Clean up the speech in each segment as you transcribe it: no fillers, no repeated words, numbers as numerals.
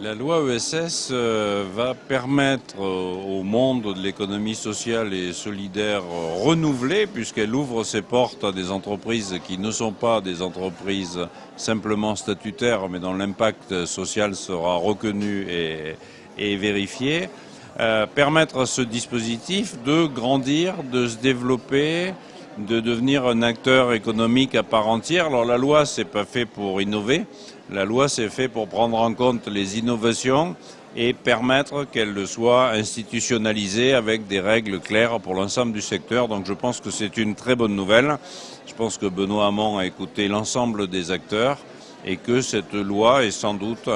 La loi ESS va permettre au monde de l'économie sociale et solidaire renouvelée, puisqu'elle ouvre ses portes à des entreprises qui ne sont pas des entreprises simplement statutaires, mais dont l'impact social sera reconnu et vérifié, permettre à ce dispositif de grandir, de se développer, de devenir un acteur économique à part entière. Alors la loi, c'est pas fait pour innover. La loi, c'est fait pour prendre en compte les innovations et permettre qu'elles soient institutionnalisées avec des règles claires pour l'ensemble du secteur. Donc je pense que c'est une très bonne nouvelle. Je pense que Benoît Hamon a écouté l'ensemble des acteurs et que cette loi est sans doute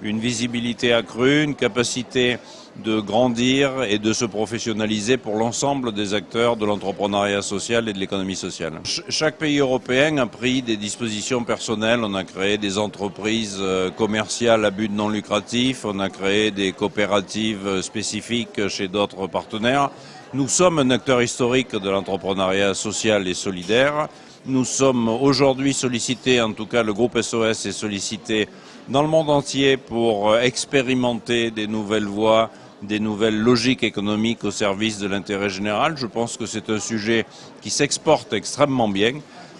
une visibilité accrue, une capacité de grandir et de se professionnaliser pour l'ensemble des acteurs de l'entrepreneuriat social et de l'économie sociale. Chaque pays européen a pris des dispositions personnelles. On a créé des entreprises commerciales à but non lucratif, on a créé des coopératives spécifiques chez d'autres partenaires. Nous sommes un acteur historique de l'entrepreneuriat social et solidaire. Nous sommes aujourd'hui sollicités, en tout cas le groupe SOS est sollicité dans le monde entier pour expérimenter des nouvelles voies, des nouvelles logiques économiques au service de l'intérêt général. Je pense que c'est un sujet qui s'exporte extrêmement bien.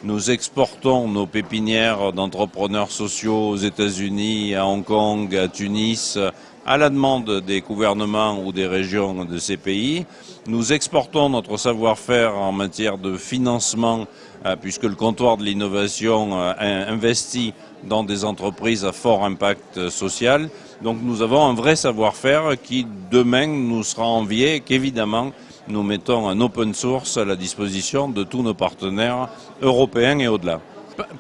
Nous exportons nos pépinières d'entrepreneurs sociaux aux États-Unis, à Hong Kong, à Tunis, à la demande des gouvernements ou des régions de ces pays. Nous exportons notre savoir-faire en matière de financement, puisque le comptoir de l'innovation investit dans des entreprises à fort impact social. Donc nous avons un vrai savoir-faire qui demain nous sera envié et qu'évidemment nous mettons en open source à la disposition de tous nos partenaires européens et au-delà.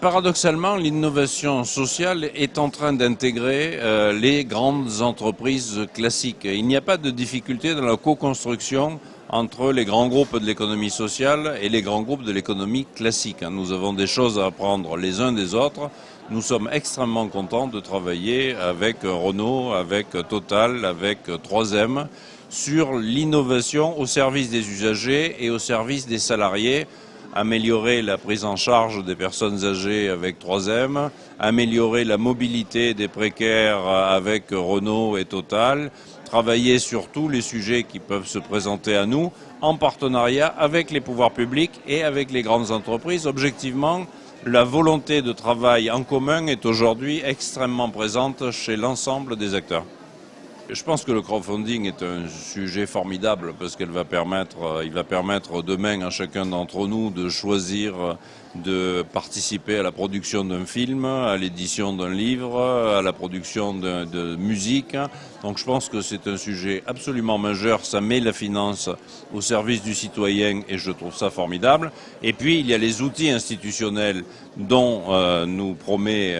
Paradoxalement, l'innovation sociale est en train d'intégrer les grandes entreprises classiques. Il n'y a pas de difficulté dans la co-construction entre les grands groupes de l'économie sociale et les grands groupes de l'économie classique. Nous avons des choses à apprendre les uns des autres. Nous sommes extrêmement contents de travailler avec Renault, avec Total, avec 3M sur l'innovation au service des usagers et au service des salariés. Améliorer la prise en charge des personnes âgées avec 3M, améliorer la mobilité des précaires avec Renault et Total, travailler sur tous les sujets qui peuvent se présenter à nous en partenariat avec les pouvoirs publics et avec les grandes entreprises. Objectivement, la volonté de travail en commun est aujourd'hui extrêmement présente chez l'ensemble des acteurs. Je pense que le crowdfunding est un sujet formidable parce qu'il va permettre demain à chacun d'entre nous de choisir de participer à la production d'un film, à l'édition d'un livre, à la production de musique. Donc je pense que c'est un sujet absolument majeur. Ça met la finance au service du citoyen et je trouve ça formidable. Et puis il y a les outils institutionnels dont on nous promet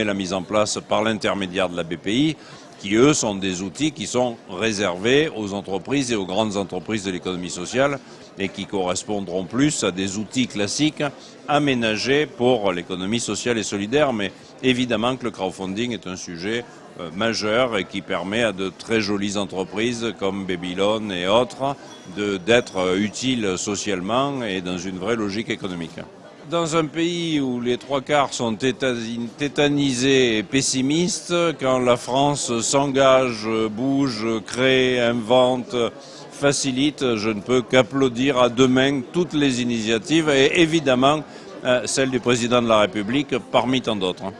la mise en place par l'intermédiaire de la BPI, qui eux sont des outils qui sont réservés aux entreprises et aux grandes entreprises de l'économie sociale et qui correspondront plus à des outils classiques aménagés pour l'économie sociale et solidaire. Mais évidemment que le crowdfunding est un sujet majeur et qui permet à de très jolies entreprises comme Babylon et autres d'être utiles socialement et dans une vraie logique économique. Dans un pays où les trois quarts sont tétanisés et pessimistes, quand la France s'engage, bouge, crée, invente, facilite, je ne peux qu'applaudir à deux mains toutes les initiatives et évidemment celle du président de la République parmi tant d'autres.